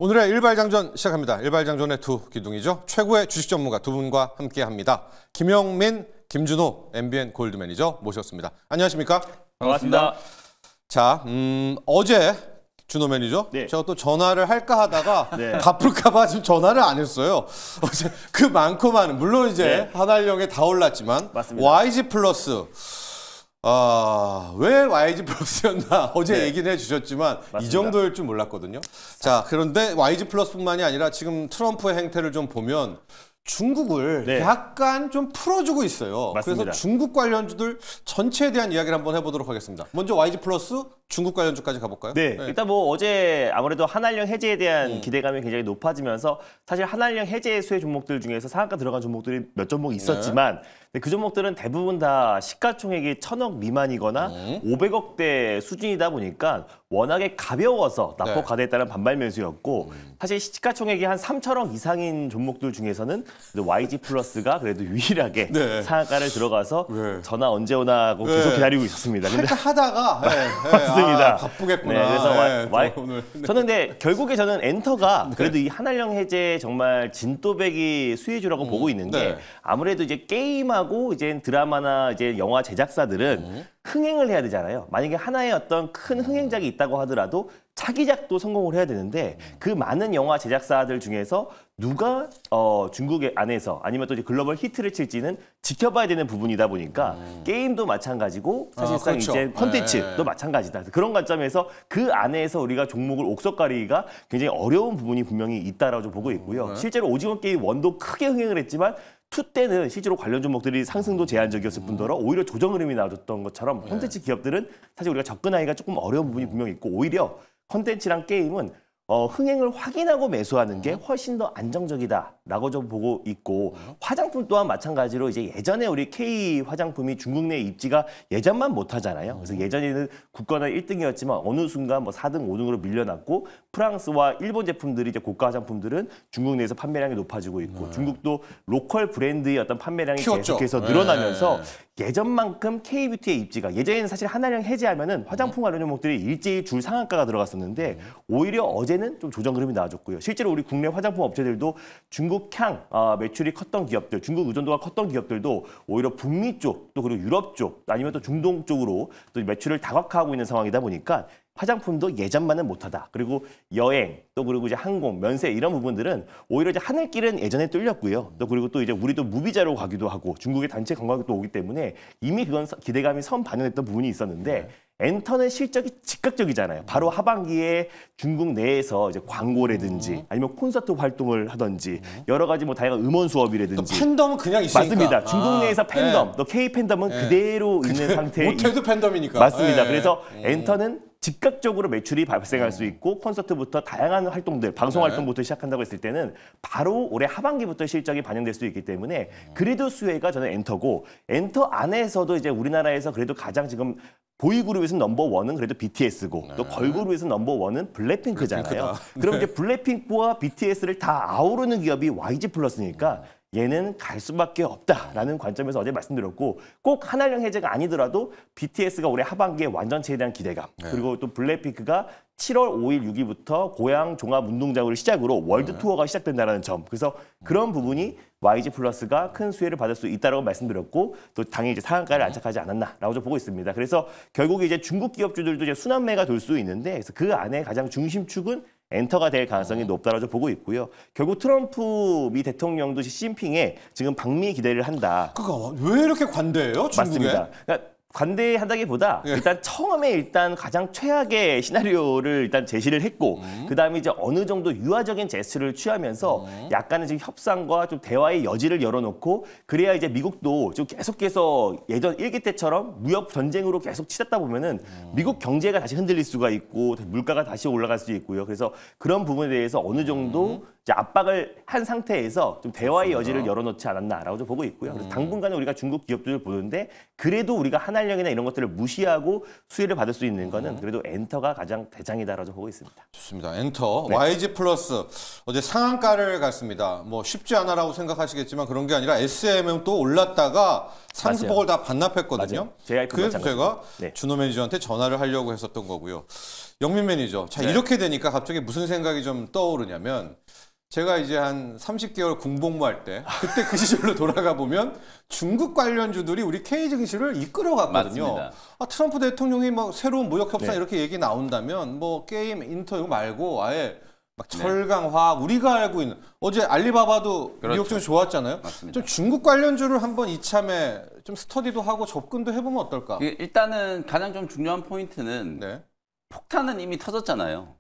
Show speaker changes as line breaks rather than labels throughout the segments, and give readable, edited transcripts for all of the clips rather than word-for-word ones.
오늘의 일발장전 시작합니다. 일발장전의 두 기둥이죠. 최고의 주식 전문가 두 분과 함께합니다. 김영민, 김준호 MBN 골드 매니저 모셨습니다. 안녕하십니까?
반갑습니다.
자, 어제 준호 매니저 제가 또 전화를 할까 하다가 바쁠까 봐 지금 전화를 안 했어요. 어제 그 많고 많은 물론 이제 한알령에 다 올랐지만
맞습니다.
YG 플러스 왜 YG 플러스였나 어제 얘기는 해주셨지만 맞습니다. 이 정도일 줄 몰랐거든요. 자, 그런데 YG 플러스뿐만이 아니라 지금 트럼프의 행태를 좀 보면 중국을 약간 좀 풀어주고 있어요.
맞습니다.
그래서 중국 관련주들 전체에 대한 이야기를 한번 해보도록 하겠습니다. 먼저 YG 플러스 중국 관련주까지 가볼까요?
일단 뭐 어제 아무래도 한알령 해제에 대한 기대감이 굉장히 높아지면서 사실 한알령 해제 수혜 종목들 중에서 상한가 들어간 종목들이 몇 종목 있었지만 그 종목들은 대부분 다 시가총액이 1,000억 미만이거나 500억대 수준이다 보니까 워낙에 가벼워서 낙폭 과대했다는 반발 매수였고 사실 시가총액이 한 3,000억 이상인 종목들 중에서는 YG 플러스가 그래도 유일하게 상한가를 들어가서 전화 언제 오나 하고 계속 기다리고 있었습니다.
근데 하다가
맞습니다.
바쁘겠구나.
그래서 저는 근데 결국에 저는 엔터가 그래도 이 한알령 해제 정말 진또배기 수혜주라고 보고 있는 게 아무래도 이제 게임하고 이제 드라마나 이제 영화 제작사들은 흥행을 해야 되잖아요. 만약에 하나의 어떤 큰 흥행작이 있다고 하더라도 차기작도 성공을 해야 되는데 그 많은 영화 제작사들 중에서 누가 중국 안에서 아니면 또 이제 글로벌 히트를 칠지는 지켜봐야 되는 부분이다 보니까 게임도 마찬가지고 사실상 이제 콘텐츠도 마찬가지다. 그런 관점에서 그 안에서 우리가 종목을 옥석 가리기가 굉장히 어려운 부분이 분명히 있다라고 보고 있고요. 실제로 오징어 게임 1도 크게 흥행을 했지만 2 때는 실제로 관련 종목들이 상승도 제한적이었을 뿐더러 오히려 조정 흐름이 나왔던 것처럼 콘텐츠 기업들은 사실 우리가 접근하기가 조금 어려운 부분이 분명히 있고 오히려 콘텐츠랑 게임은 흥행을 확인하고 매수하는 게 훨씬 더 안정적이다라고 좀 보고 있고 화장품 또한 마찬가지로 이제 예전에 우리 K 화장품이 중국 내 입지가 예전만 못하잖아요. 그래서 예전에는 국가는 1등이었지만 어느 순간 뭐 4등, 5등으로 밀려났고 프랑스와 일본 제품들이 이제 고가 화장품들은 중국 내에서 판매량이 높아지고 있고 중국도 로컬 브랜드의 어떤 판매량이 계속해서 늘어나면서 예전만큼 K뷰티의 입지가 예전에는 사실 한알령 해제하면은 화장품 관련 종목들이 일제히 줄 상한가가 들어갔었는데 오히려 어제는 좀 조정 흐름이 나와줬고요. 실제로 우리 국내 화장품 업체들도 중국 향 매출이 컸던 기업들, 중국 의존도가 컸던 기업들도 오히려 북미 쪽, 또 그리고 유럽 쪽, 아니면 또 중동 쪽으로 또 매출을 다각화하고 있는 상황이다 보니까 화장품도 예전만은 못하다. 그리고 여행, 또 그리고 이제 항공, 면세 이런 부분들은 오히려 이제 하늘길은 예전에 뚫렸고요. 또 그리고 또 이제 우리도 무비자로 가기도 하고 중국의 단체 관광객도 오기 때문에 이미 그건 기대감이 선 반영했던 부분이 있었는데 엔터는 실적이 즉각적이잖아요. 바로 하반기에 중국 내에서 이제 광고라든지 아니면 콘서트 활동을 하든지 여러 가지 뭐 다양한 음원 수업이라든지
팬덤은 그냥 있으니까.
맞습니다. 중국 내에서 팬덤, 또 K 팬덤은 그대로 있는 상태에
못해도 팬덤이니까.
맞습니다. 그래서 엔터는 즉각적으로 매출이 발생할 수 있고 콘서트부터 다양한 활동들, 방송 활동부터 시작한다고 했을 때는 바로 올해 하반기부터 실적이 반영될 수 있기 때문에 그래도 수혜가 저는 엔터고 엔터 안에서도 이제 우리나라에서 그래도 가장 지금 보이그룹에서 넘버1은 그래도 BTS고 또 걸그룹에서 넘버1은 블랙핑크잖아요. 그럼 이제 블랙핑크와 BTS를 다 아우르는 기업이 YG 플러스니까 얘는 갈 수밖에 없다라는 관점에서 어제 말씀드렸고 꼭 한알령 해제가 아니더라도 BTS가 올해 하반기에 완전체에 대한 기대감 그리고 또 블랙핑크가 7월 5일, 6일부터 고양 종합운동장을 시작으로 월드 투어가 시작된다는 점. 그래서 그런 부분이 YG 플러스가 큰 수혜를 받을 수 있다라고 말씀드렸고 또 당연히 이제 상한가를 안착하지 않았나라고 좀 보고 있습니다. 그래서 결국에 이제 중국 기업주들도 이제 순환매가 돌 수 있는데 그래서 그 안에 가장 중심축은 엔터가 될 가능성이 높다라고 보고 있고요. 결국 트럼프 미 대통령도 시진핑에 지금 방미 기대를 한다.
그거 왜 이렇게 관대해요, 중국에?
맞습니다. 그러니까 관대하다기보다 일단 처음에 가장 최악의 시나리오를 일단 제시를 했고 그다음에 이제 어느 정도 유화적인 제스처를 취하면서 약간의 지금 협상과 좀 대화의 여지를 열어놓고 그래야 이제 미국도 좀 계속해서 예전 일기 때처럼 무역 전쟁으로 계속 치닫다 보면은 미국 경제가 다시 흔들릴 수가 있고 물가가 다시 올라갈 수 있고요. 그래서 그런 부분에 대해서 어느 정도 이제 압박을 한 상태에서 좀 대화의 여지를 열어놓지 않았나라고 좀 보고 있고요. 그래서 당분간은 우리가 중국 기업들을 보는데 그래도 우리가 하나 한알령이나 이런 것들을 무시하고 수혜를 받을 수 있는 거는 그래도 엔터가 가장 대장이다라고 보고 있습니다.
좋습니다. 엔터,
네.
YG 플러스 어제 상한가를 갔습니다. 뭐 쉽지 않아라고 생각하시겠지만 그런 게 아니라 SM은 또 올랐다가 상승폭을 다 반납했거든요. 그래서 제가
네.
준호 매니저한테 전화를 하려고 했었던 거고요. 영민 매니저, 자
네.
이렇게 되니까 갑자기 무슨 생각이 좀 떠오르냐면 제가 이제 한 30개월 군복무할 때 그때 그 시절로 돌아가 보면 중국 관련주들이 우리 K 증시를 이끌어갔거든요. 아, 트럼프 대통령이 막 새로운 무역 협상
네.
이렇게 얘기 나온다면 뭐 게임 인터 이거 말고 아예 막 철강, 화학 우리가 알고 있는 어제 알리바바도
그렇죠.
미국 증시 좋았잖아요.
맞습니다.
좀 중국 관련주를 한번 이참에 좀 스터디도 하고 접근도 해보면 어떨까?
일단은 가장 좀 중요한 포인트는
네.
폭탄은 이미 터졌잖아요.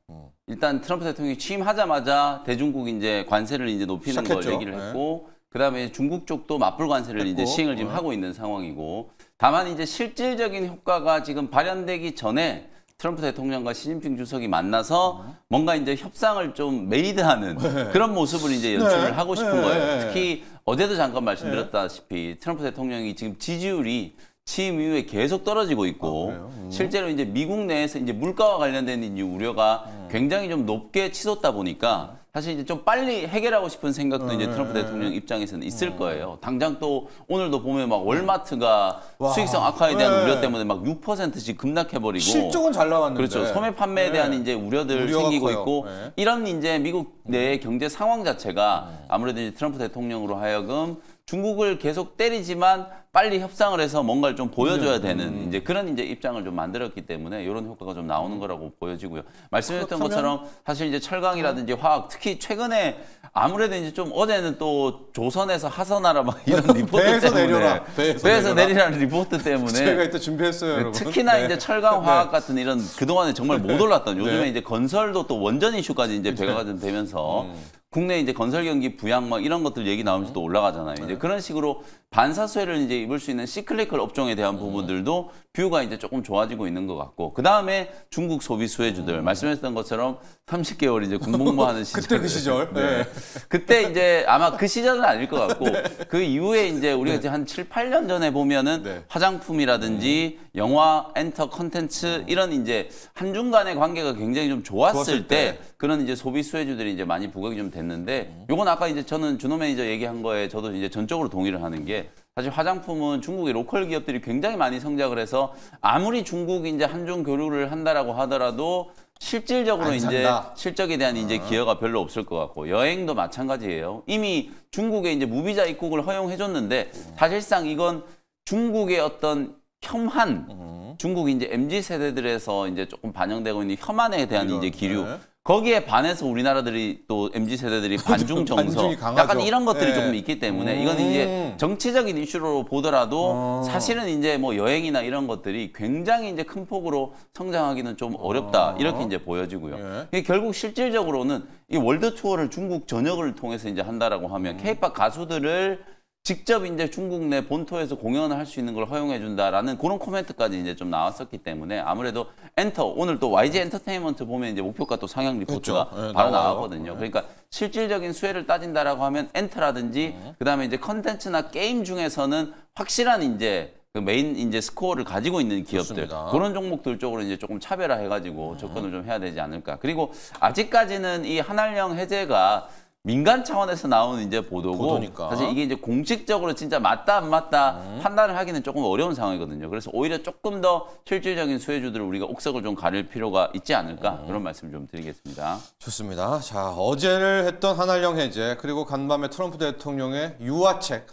일단 트럼프 대통령이 취임하자마자 대중국 이제 관세를 이제 높이는
시작했죠.
걸 얘기를 했고, 그다음에 중국 쪽도 맞불 관세를 이제 시행을 지금 하고 있는 상황이고, 다만 이제 실질적인 효과가 지금 발현되기 전에 트럼프 대통령과 시진핑 주석이 만나서 뭔가 이제 협상을 좀 메이드하는 그런 모습을 이제 연출을 하고 싶은 거예요. 특히 어제도 잠깐 말씀드렸다시피 트럼프 대통령이 지금 지지율이 취임 이후에 계속 떨어지고 있고 실제로 이제 미국 내에서 이제 물가와 관련된 이제 우려가 굉장히 좀 높게 치솟다 보니까 사실 이제 좀 빨리 해결하고 싶은 생각도 이제 트럼프 대통령 입장에서는 있을 거예요. 당장 또 오늘도 보면 막 월마트가 수익성 악화에 대한 우려 때문에 막 6%씩 급락해버리고
실적은 잘 나왔는데
그렇죠. 소매 판매에 대한 이제 우려들 생기고
커요.
있고 이런 이제 미국 내 경제 상황 자체가 아무래도 이제 트럼프 대통령으로 하여금 중국을 계속 때리지만 빨리 협상을 해서 뭔가를 좀 보여줘야 되는 이제 그런 이제 입장을 좀 만들었기 때문에 이런 효과가 좀 나오는 거라고 보여지고요. 말씀드렸던 것처럼 사실 이제 철강이라든지 화학 특히 최근에 아무래도 이제 좀 어제는 또 조선에서 하선하라 막 이런 리포트
배에서
때문에
내려라.
배에서 내리라는 리포트 때문에
제가 이따 준비했어요, 여러분.
특히나 이제 철강 화학 같은 이런 그동안에 정말 못 올랐던 요즘에 이제 건설도 또 원전 이슈까지 이제 배가 좀 되면서 국내 이제 건설 경기 부양 막 이런 것들 얘기 나오면서 또 올라가잖아요. 이제 그런 식으로 반사수혜를 이제 입을 수 있는 시클리컬 업종에 대한 부분들도 뷰가 이제 조금 좋아지고 있는 것 같고 그 다음에 중국 소비 수혜주들 말씀하셨던 것처럼 30개월 이제 군복무하는 시절
그때 그 시절. 네.
그때 이제 아마 그 시절은 아닐 것 같고 그 이후에 이제 우리가 이제 한 7, 8년 전에 보면은 화장품이라든지 영화, 엔터, 컨텐츠 이런 이제 한중 간의 관계가 굉장히 좀 좋았을 때 그런 이제 소비 수혜주들이 이제 많이 부각이 좀 됐는데 요건 아까 이제 저는 준호 매니저 얘기한 거에 저도 이제 전적으로 동의를 하는 게 사실 화장품은 중국의 로컬 기업들이 굉장히 많이 성장을 해서 아무리 중국이 이제 한중 교류를 한다라고 하더라도 실질적으로 이제 실적에 대한 이제 기여가 별로 없을 것 같고 여행도 마찬가지예요. 이미 중국에 이제 무비자 입국을 허용해 줬는데 사실상 이건 중국의 어떤 혐한 중국 이제 MZ 세대들에서 이제 조금 반영되고 있는 혐한에 대한 이제 기류 거기에 반해서 우리나라들이 또 MZ 세대들이 반중 정서 약간 이런 것들이 조금 있기 때문에 이건 이제 정치적인 이슈로 보더라도 사실은 이제 뭐 여행이나 이런 것들이 굉장히 이제 큰 폭으로 성장하기는 좀 어렵다 이렇게 이제 보여지고요. 결국 실질적으로는 이 월드 투어를 중국 전역을 통해서 이제 한다라고 하면 K-팝 가수들을 직접 이제 중국 내 본토에서 공연을 할 수 있는 걸 허용해 준다라는 그런 코멘트까지 이제 좀 나왔었기 때문에 아무래도 엔터 오늘 또 YG 엔터테인먼트 보면 이제 목표가 또 상향 리포트가 바로 나왔거든요. 그러니까 실질적인 수혜를 따진다라고 하면 엔터라든지 그다음에 이제 컨텐츠나 게임 중에서는 확실한 이제 그 메인 이제 스코어를 가지고 있는 기업들 그런 종목들 쪽으로 이제 조금 차별화해가지고 접근을 좀 해야 되지 않을까. 그리고 아직까지는 이 한알령 해제가 민간 차원에서 나오는 이제 보도니까. 사실 이게 이제 공식적으로 진짜 맞다 안 맞다 판단을 하기는 조금 어려운 상황이거든요. 그래서 오히려 조금 더 실질적인 수혜주들을 우리가 옥석을 좀 가릴 필요가 있지 않을까 그런 말씀 좀 드리겠습니다.
좋습니다. 자, 어제를 했던 한알령 해제 그리고 간밤에 트럼프 대통령의 유화책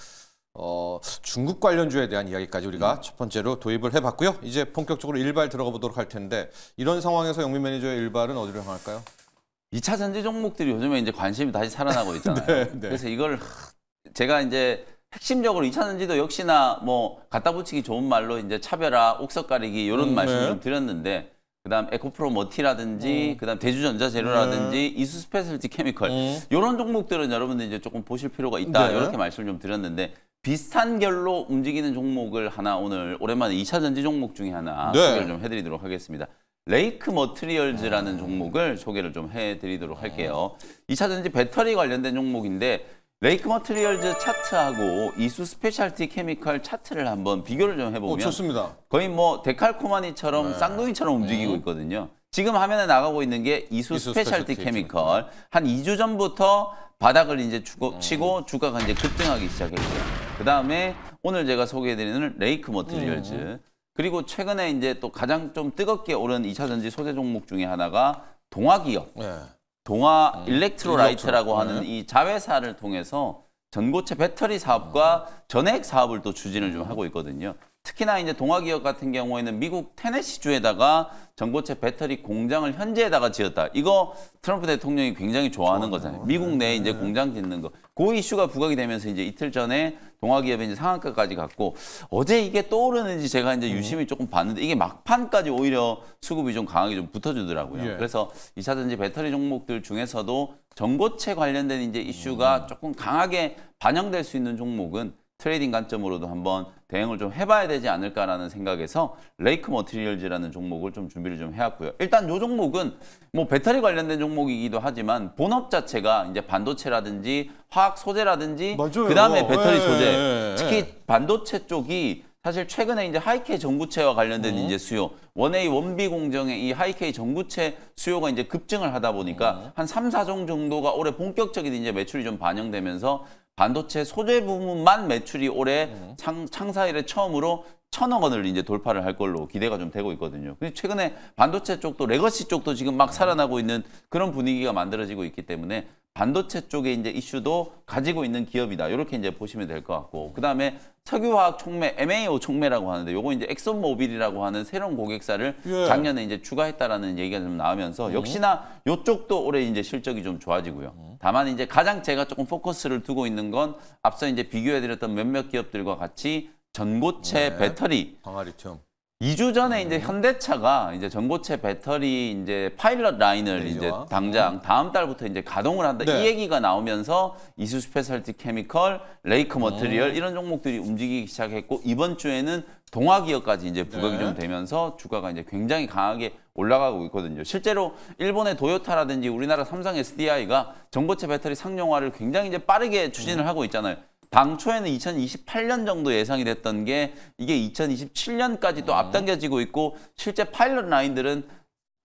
중국 관련주에 대한 이야기까지 우리가 첫 번째로 도입을 해봤고요. 이제 본격적으로 일발 들어가 보도록 할 텐데 이런 상황에서 영민 매니저의 일발은 어디로 향할까요?
2차 전지 종목들이 요즘에 이제 관심이 다시 살아나고 있잖아요. 그래서 이걸 제가 이제 핵심적으로 2차 전지도 역시나 뭐 갖다 붙이기 좋은 말로 이제 차별화, 옥석 가리기 이런 말씀 좀 드렸는데 그다음 에코프로 머티라든지 그다음 대주전자 재료라든지 이수 스페셜티 케미컬 이런 종목들은 여러분들 이제 조금 보실 필요가 있다 이렇게 말씀을 좀 드렸는데 비슷한 결로 움직이는 종목을 하나 오늘 오랜만에 2차 전지 종목 중에 하나 소개를 좀 해드리도록 하겠습니다. 레이크 머티리얼즈라는 종목을 소개를 좀 해드리도록 할게요. 2차 전지 배터리 관련된 종목인데 레이크 머티리얼즈 차트하고 이수 스페셜티 케미컬 차트를 한번 비교를 좀 해보면
좋습니다.
거의 뭐 데칼코마니처럼 쌍둥이처럼 움직이고 있거든요. 지금 화면에 나가고 있는 게 이수 스페셜티 케미컬. 한 2주 전부터 바닥을 이제 치고 주가가 이제 급등하기 시작했고요. 그 다음에 오늘 제가 소개해드리는 레이크 머티리얼즈. 그리고 최근에 이제 또 가장 좀 뜨겁게 오른 2차 전지 소재 종목 중에 하나가 동화기업. 동화 일렉트로라이트라고 하는 이 자회사를 통해서 전고체 배터리 사업과 전해액 사업을 또 추진을 좀 하고 있거든요. 특히나 이제 동화기업 같은 경우에는 미국 테네시주에다가 전고체 배터리 공장을 현지에다가 지었다. 이거 트럼프 대통령이 굉장히 좋아하는 거잖아요. 미국 내에 이제 공장 짓는 거. 그 이슈가 부각이 되면서 이제 이틀 전에 동화기업이 이제 상한가까지 갔고 어제 이게 또 오르는지 제가 이제 유심히 조금 봤는데 이게 막판까지 오히려 수급이 좀 강하게 좀 붙어주더라고요. 그래서 2차 전지 배터리 종목들 중에서도 전고체 관련된 이제 이슈가 조금 강하게 반영될 수 있는 종목은 트레이딩 관점으로도 한번 대응을 좀 해봐야 되지 않을까라는 생각에서 레이크 머티리얼즈라는 종목을 좀 준비를 좀 해왔고요. 일단 이 종목은 뭐 배터리 관련된 종목이기도 하지만 본업 자체가 이제 반도체라든지 화학 소재라든지 그 다음에 배터리 소재, 특히 반도체 쪽이 사실 최근에 이제 하이케이 전구체와 관련된 이제 수요, 원A 원B 공정의 이 하이케이 전구체 수요가 이제 급증을 하다 보니까 한 3, 4종 정도가 올해 본격적인 이제 매출이 좀 반영되면서 반도체 소재 부문만 매출이 올해 창사 이래 처음으로 1,000억 원을 이제 돌파를 할 걸로 기대가 좀 되고 있거든요. 근데 최근에 반도체 쪽도 레거시 쪽도 지금 막 살아나고 있는 그런 분위기가 만들어지고 있기 때문에 반도체 쪽에 이제 이슈도 가지고 있는 기업이다. 이렇게 이제 보시면 될 것 같고, 그 다음에 석유화학 촉매, MAO 촉매라고 하는데, 요거 이제 엑슨모빌이라고 하는 새로운 고객사를 작년에 이제 추가했다라는 얘기가 좀 나오면서 역시나 요쪽도 올해 이제 실적이 좀 좋아지고요. 다만 이제 가장 제가 조금 포커스를 두고 있는 건 앞서 이제 비교해드렸던 몇몇 기업들과 같이 전고체 배터리.
광화리튬.
2주 전에 이제 현대차가 이제 전고체 배터리 이제 파일럿 라인을 이제 당장 다음 달부터 이제 가동을 한다. 이 얘기가 나오면서 이수 스페셜티 케미컬, 레이크 머티리얼 이런 종목들이 움직이기 시작했고, 이번 주에는 동화기업까지 이제 부각이 좀 되면서 주가가 이제 굉장히 강하게 올라가고 있거든요. 실제로 일본의 도요타라든지 우리나라 삼성 SDI가 전고체 배터리 상용화를 굉장히 이제 빠르게 추진을 하고 있잖아요. 당초에는 2028년 정도 예상이 됐던 게 이게 2027년까지 또 앞당겨지고 있고, 실제 파일럿 라인들은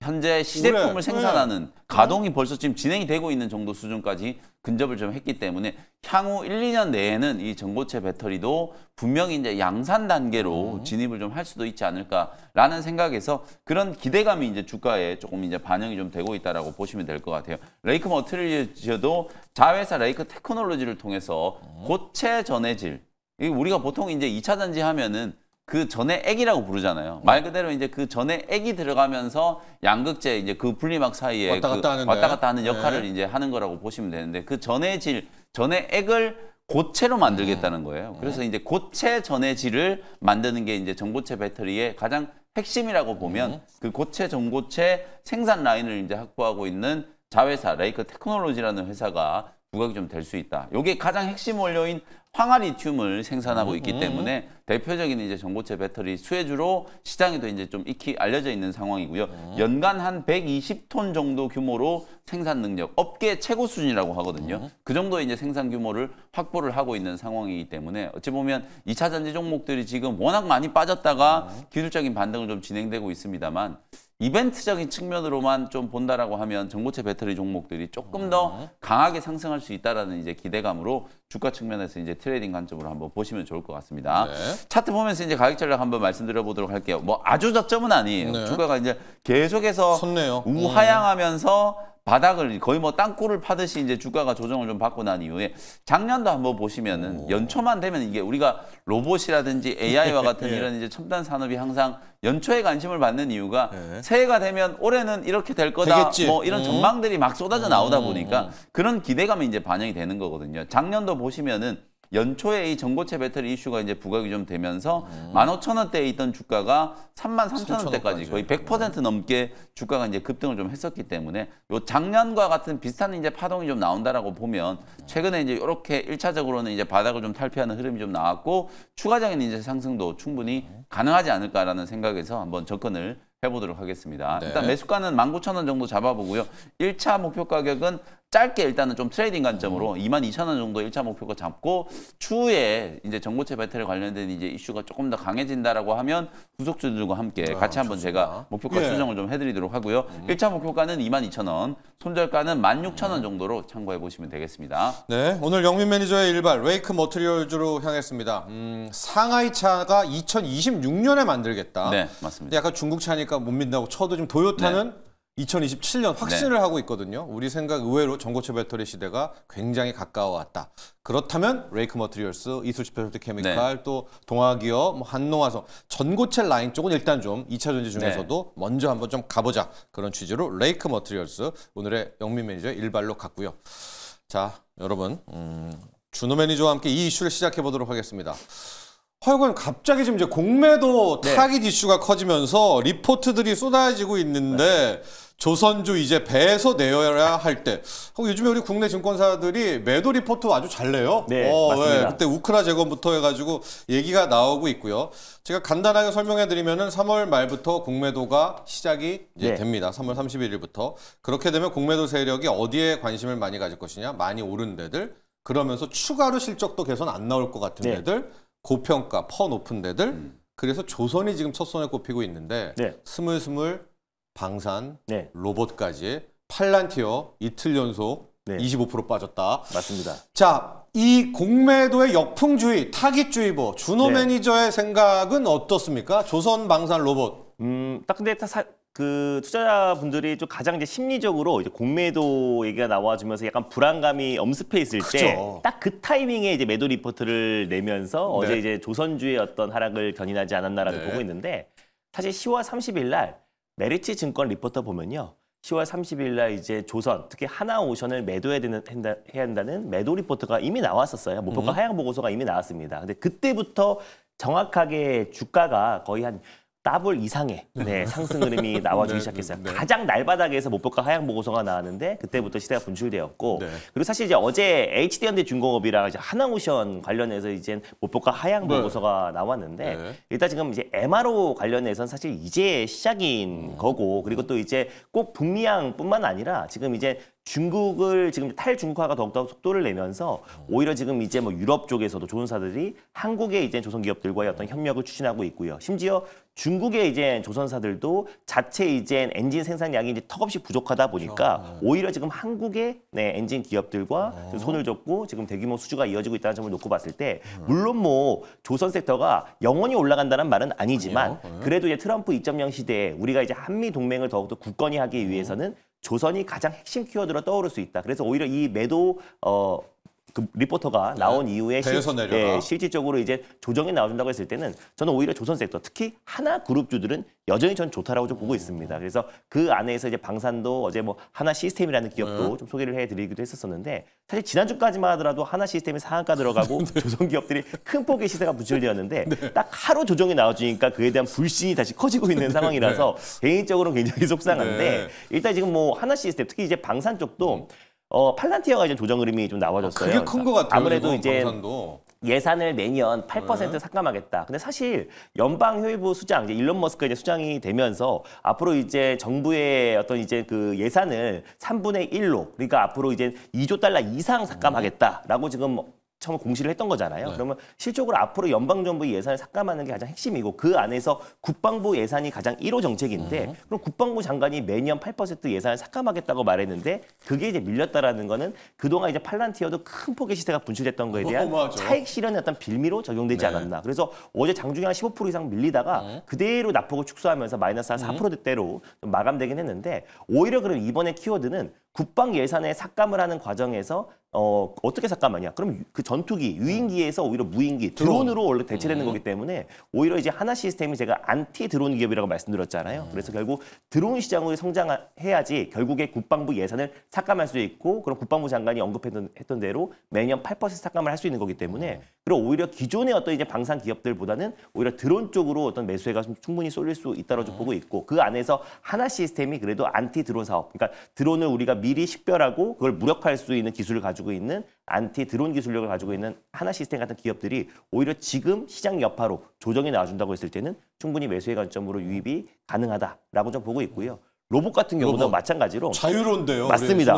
현재 시제품을 생산하는 가동이 벌써 지금 진행이 되고 있는 정도 수준까지 근접을 좀 했기 때문에 향후 1, 2년 내에는 이 전고체 배터리도 분명히 이제 양산 단계로 진입을 좀 할 수도 있지 않을까라는 생각에서 그런 기대감이 이제 주가에 조금 이제 반영이 좀 되고 있다라고 보시면 될 것 같아요. 레이크 머티리얼즈도 자회사 레이크 테크놀로지를 통해서 고체 전해질, 우리가 보통 이제 2차 전지 하면은 그 전에 액이라고 부르잖아요. 말 그대로 이제 그 전에 액이 들어가면서 양극재 이제 그 분리막 사이에 왔다 갔다 하는 역할을 이제 하는 거라고 보시면 되는데, 그 전의 질, 전의 액을 고체로 만들겠다는 거예요. 그래서 이제 고체 전해질을 만드는 게 이제 전고체 배터리의 가장 핵심이라고 보면 그 고체 전고체 생산 라인을 이제 확보하고 있는 자회사 레이크 테크놀로지라는 회사가 부각이 좀 될 수 있다. 이게 가장 핵심 원료인 황화리튬을 생산하고 있기 때문에 대표적인 이제 전고체 배터리 수혜주로 시장에도 이제 좀 익히 알려져 있는 상황이고요. 연간 한 120톤 정도 규모로 생산 능력, 업계 최고 수준이라고 하거든요. 그 정도 이제 생산 규모를 확보를 하고 있는 상황이기 때문에 어찌 보면 2차 전지 종목들이 지금 워낙 많이 빠졌다가 기술적인 반등을 좀 진행되고 있습니다만, 이벤트적인 측면으로만 좀 본다라고 하면 전고체 배터리 종목들이 조금 더 강하게 상승할 수 있다라는 이제 기대감으로 주가 측면에서 이제 트레이딩 관점으로 한번 보시면 좋을 것 같습니다. 차트 보면서 이제 가격 전략 한번 말씀드려 보도록 할게요. 뭐 아주 저점은 아니에요. 주가가 이제 계속해서 우하향하면서 바닥을 거의 뭐 땅굴을 파듯이 이제 주가가 조정을 좀 받고 난 이후에 작년도 한번 보시면은 연초만 되면 이게 우리가 로봇이라든지 AI와 같은 이런 이제 첨단 산업이 항상 연초에 관심을 받는 이유가 새해가 되면 올해는 이렇게 될 거다 되겠지. 뭐 이런 전망들이 막 쏟아져 나오다 보니까 그런 기대감이 이제 반영이 되는 거거든요. 작년도 보시면은 연초에 이 전고체 배터리 이슈가 이제 부각이 좀 되면서 15,000원대에 있던 주가가 33,000원대까지 거의 100% 넘게 주가가 이제 급등을 좀 했었기 때문에 요 작년과 같은 비슷한 이제 파동이 좀 나온다라고 보면 최근에 이제 이렇게 1차적으로는 이제 바닥을 좀 탈피하는 흐름이 좀 나왔고 추가적인 이제 상승도 충분히 가능하지 않을까라는 생각에서 한번 접근을 해보도록 하겠습니다. 일단 매수가는 19,000원 정도 잡아보고요. 1차 목표 가격은 짧게 일단은 좀 트레이딩 관점으로 22,000원 정도 1차 목표가 잡고 추후에 이제 전고체 배터리 관련된 이제 이슈가 조금 더 강해진다라고 하면 후속주들과 함께 같이 한번 제가 목표가 수정을 좀 해드리도록 하고요. 1차 목표가는 22,000원, 손절가는 16,000원 정도로 참고해 보시면 되겠습니다.
네, 오늘 영민 매니저의 일발 레이크 머티리얼즈로 향했습니다. 상하이 차가 2026년에 만들겠다.
네, 맞습니다.
약간 중국 차니까 못 믿는다고 쳐도 지금 도요타는 2027년 확신을 하고 있거든요. 우리 생각 의외로 전고체 배터리 시대가 굉장히 가까워왔다. 그렇다면 레이크 머티리얼스, 이쑤시 스페셜티 케미칼, 또 동아기업, 한농화성 전고체 라인 쪽은 일단 좀 2차 전지 중에서도 먼저 한번 좀 가보자. 그런 취지로 레이크 머티리얼스 오늘의 영민 매니저의 일발로 갔고요. 자, 여러분 준호 매니저와 함께 이 이슈를 시작해 보도록 하겠습니다. 하여간 갑자기 지금 이제 공매도 타깃 이슈가 커지면서 리포트들이 쏟아지고 있는데 조선주 이제 배에서 내어야 할 때. 요즘에 우리 국내 증권사들이 매도 리포트 아주 잘 내요.
네, 맞습니다.
그때 우크라 재건부터 해가지고 얘기가 나오고 있고요. 제가 간단하게 설명해드리면은 3월 말부터 공매도가 시작이 이제 됩니다. 3월 31일부터. 그렇게 되면 공매도 세력이 어디에 관심을 많이 가질 것이냐. 많이 오른 데들. 그러면서 추가로 실적도 개선 안 나올 것 같은 데들. 고평가, 퍼 높은 데들. 그래서 조선이 지금 첫 손에 꼽히고 있는데 스물스물 방산, 로봇까지 팔란티어 이틀 연속 25% 빠졌다.
맞습니다.
자, 이 공매도의 역풍주의, 타깃주의보 준호 매니저의 생각은 어떻습니까? 조선 방산 로봇.
딱 근데 그 투자자분들이 좀 가장 이제 심리적으로 이제 공매도 얘기가 나와주면서 약간 불안감이 엄습해 있을 때 딱 그 타이밍에 이제 매도 리포트를 내면서 어제 이제 조선주의 어떤 하락을 견인하지 않았나라고 보고 있는데 사실 10월 30일 날 메리츠 증권 리포터 보면요. 10월 30일 날 이제 조선, 특히 하나오션을 매도해야 한다는 매도 리포트가 이미 나왔었어요. 목표가 하향 보고서가 이미 나왔습니다. 근데 그때부터 정확하게 주가가 거의 한 더블 이상의 상승 흐름이 나와주기 시작했어요. 가장 날바닥에서 목표가 하향 보고서가 나왔는데 그때부터 시세가 분출되었고 그리고 사실 이제 어제 HD현대중공업이랑 이제 하나오션 관련해서 이제 목표가 하향 보고서가 나왔는데 일단 지금 이제 MRO 관련해서는 사실 이제 시작인 거고 그리고 또 이제 꼭 북미항뿐만 아니라 지금 이제 중국을 지금 탈중국화가 더욱더 속도를 내면서 오히려 지금 이제 뭐 유럽 쪽에서도 조선사들이 한국의 이제 조선 기업들과의 어떤 협력을 추진하고 있고요. 심지어 중국의 이제 조선사들도 자체 이제 엔진 생산량이 이제 턱없이 부족하다 보니까 오히려 지금 한국의 엔진 기업들과 손을 잡고 지금 대규모 수주가 이어지고 있다는 점을 놓고 봤을 때 물론 뭐 조선 섹터가 영원히 올라간다는 말은 아니지만 그래도 이제 트럼프 2.0 시대에 우리가 이제 한미 동맹을 더욱더 굳건히 하기 위해서는 조선이 가장 핵심 키워드로 떠오를 수 있다. 그래서 오히려 이 매도 그 리포터가 나온 이후에 실질적으로 이제 조정이 나와준다고 했을 때는 저는 오히려 조선 섹터, 특히 하나 그룹주들은 여전히 전 좋다라고 좀 보고 있습니다. 그래서 그 안에서 이제 방산도 어제 뭐 하나 시스템이라는 기업도 좀 소개를 해드리기도 했었었는데 사실 지난주까지만 하더라도 하나 시스템이 상한가 들어가고 조선 기업들이 큰 폭의 시세가 분출되었는데 딱 하루 조정이 나와주니까 그에 대한 불신이 다시 커지고 있는 상황이라서 개인적으로 굉장히 속상한데 일단 지금 뭐 하나 시스템, 특히 이제 방산 쪽도 팔란티어가 이제 조정 흐름이 좀 나와줬어요.
그게 큰 것 같아요.
아무래도 이제
방산도.
예산을 매년 8% 삭감하겠다. 근데 사실 연방 효율부 수장, 이제 일론 머스크가 이제 수장이 되면서 앞으로 이제 정부의 어떤 이제 그 예산을 3분의 1로 그러니까 앞으로 이제 2조 달러 이상 삭감하겠다라고 지금 처음 공시를 했던 거잖아요. 그러면 실적으로 앞으로 연방정부의 예산을 삭감하는 게 가장 핵심이고 그 안에서 국방부 예산이 가장 1호 정책인데 그럼 국방부 장관이 매년 8% 예산을 삭감하겠다고 말했는데 그게 이제 밀렸다라는 거는 그동안 이제 팔란티어도 큰 폭의 시세가 분출됐던 거에 대한 차익 실현의 어떤 빌미로 적용되지 않았나. 그래서 어제 장중에 한 15% 이상 밀리다가 그대로 낙폭을 축소하면서 마이너스 한 4%대로 좀 마감되긴 했는데 오히려 그럼 이번에 키워드는 국방 예산에 삭감을 하는 과정에서 어떻게 삭감하냐? 그럼 그 전투기, 유인기에서 오히려 무인기, 드론으로 원래 대체되는 거기 때문에 오히려 이제 하나 시스템이 제가 안티 드론 기업이라고 말씀드렸잖아요. 그래서 결국 드론 시장으로 성장해야지 결국에 국방부 예산을 삭감할 수 있고 그럼 국방부 장관이 언급했던 대로 매년 8% 삭감을 할 수 있는 거기 때문에 그리고 오히려 기존의 어떤 이제 방산 기업들보다는 오히려 드론 쪽으로 어떤 매수세가 좀 충분히 쏠릴 수 있다고 좀 보고 있고 그 안에서 하나 시스템이 그래도 안티 드론 사업, 그러니까 드론을 우리가 미리 식별하고 그걸 무력화할 수 있는 기술을 가지고 있는 안티 드론 기술력을 가지고 있는 하나 시스템 같은 기업들이 오히려 지금 시장 여파로 조정이 나와준다고 했을 때는 충분히 매수의 관점으로 유입이 가능하다라고 좀 보고 있고요. 로봇 같은 경우도 마찬가지로
자유로운데요.
맞습니다.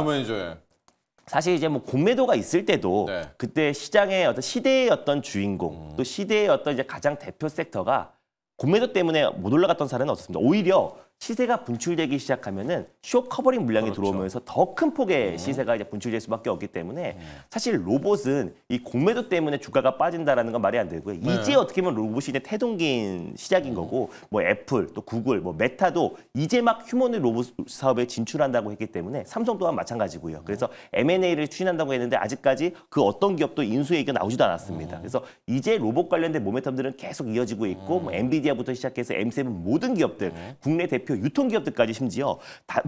사실 이제 뭐 공매도가 있을 때도
네.
그때 시장의 어떤 시대의 어떤 주인공 또 시대의 어떤 이제 가장 대표 섹터가 공매도 때문에 못 올라갔던 사례는 없었습니다. 오히려 시세가 분출되기 시작하면은 숏 커버링 물량이
그렇죠.
들어오면서 더 큰 폭의 시세가 이제 분출될 수밖에 없기 때문에 사실 로봇은 이 공매도 때문에 주가가 빠진다라는 건 말이 안 되고요. 이제 어떻게 보면 로봇이 이제 태동기인 시작인 거고 뭐 애플 또 구글 뭐 메타도 이제 막 휴머노이드 로봇 사업에 진출한다고 했기 때문에 삼성 또한 마찬가지고요. 그래서 M&A를 추진한다고 했는데 아직까지 그 어떤 기업도 인수얘기가 나오지도 않았습니다. 그래서 이제 로봇 관련된 모멘텀들은 계속 이어지고 있고 뭐 엔비디아부터 시작해서 M7 모든 기업들 국내 대표 유통기업들까지 심지어 다,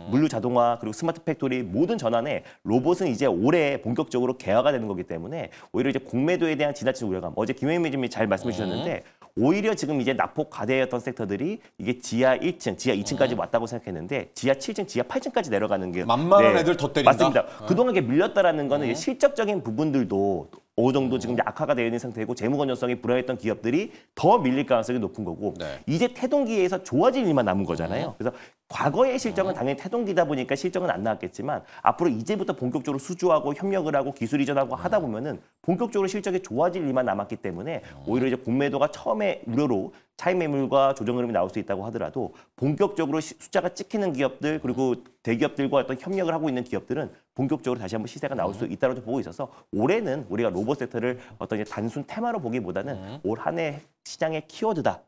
물류 자동화 그리고 스마트 팩토리 모든 전환에 로봇은 이제 올해 본격적으로 개화가 되는 거기 때문에 오히려 이제 공매도에 대한 지나친 우려감. 어제 김혜민 매니저님이 잘 말씀해 주셨는데 오히려 지금 이제 낙폭 과대였던 섹터들이 이게 지하 1층, 지하 2층까지 왔다고 생각했는데 지하 7층, 지하 8층까지 내려가는 게
만만한 애들 더 때린다.
맞습니다. 그동안 이게 밀렸다라는 거는 이제 실적적인 부분들도 어느 정도 지금 악화가 되어 있는 상태이고 재무 건전성이 불안했던 기업들이 더 밀릴 가능성이 높은 거고
네.
이제 태동기에서 좋아질 일만 남은 거잖아요. 그래서 과거의 실적은 당연히 태동기다 보니까 실적은 안 나왔겠지만 앞으로 이제부터 본격적으로 수주하고 협력을 하고 기술 이전하고 하다 보면은 본격적으로 실적이 좋아질 일만 남았기 때문에 오히려 이제 공매도가 처음에 우려로 차익 매물과 조정 흐름이 나올 수 있다고 하더라도 본격적으로 숫자가 찍히는 기업들 그리고 대기업들과 어떤 협력을 하고 있는 기업들은 본격적으로 다시 한번 시세가 나올 수 있다고 보고 있어서 올해는 우리가 로봇 섹터를 어떤 이제 단순 테마로 보기보다는 올 한 해 시장의 키워드다,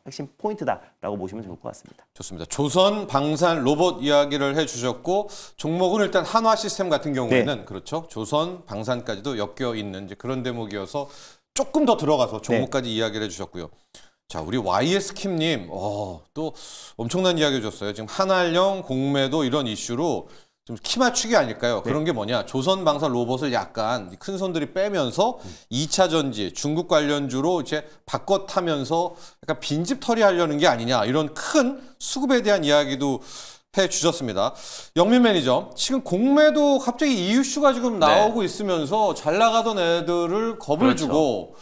핵심 포인트다라고 보시면 좋을 것 같습니다.
좋습니다. 조선 방산 로봇 이야기를 해주셨고 종목은 일단 한화 시스템 같은 경우에는 그렇죠. 조선 방산까지도 엮여 있는 이제 그런 대목이어서 조금 더 들어가서 종목까지 이야기를 해주셨고요. 자, 우리 YS킴님, 또 엄청난 이야기 해줬어요. 지금 한알령, 공매도 이런 이슈로 좀 키 맞추기 아닐까요? 그런 게 뭐냐? 조선 방산 로봇을 약간 큰 손들이 빼면서 2차 전지, 중국 관련주로 이제 바꿔 타면서 약간 빈집 처리하려는 게 아니냐 이런 큰 수급에 대한 이야기도 해주셨습니다. 영민 매니저, 지금 공매도 갑자기 이슈가 지금 나오고 있으면서 잘 나가던 애들을 겁을 주고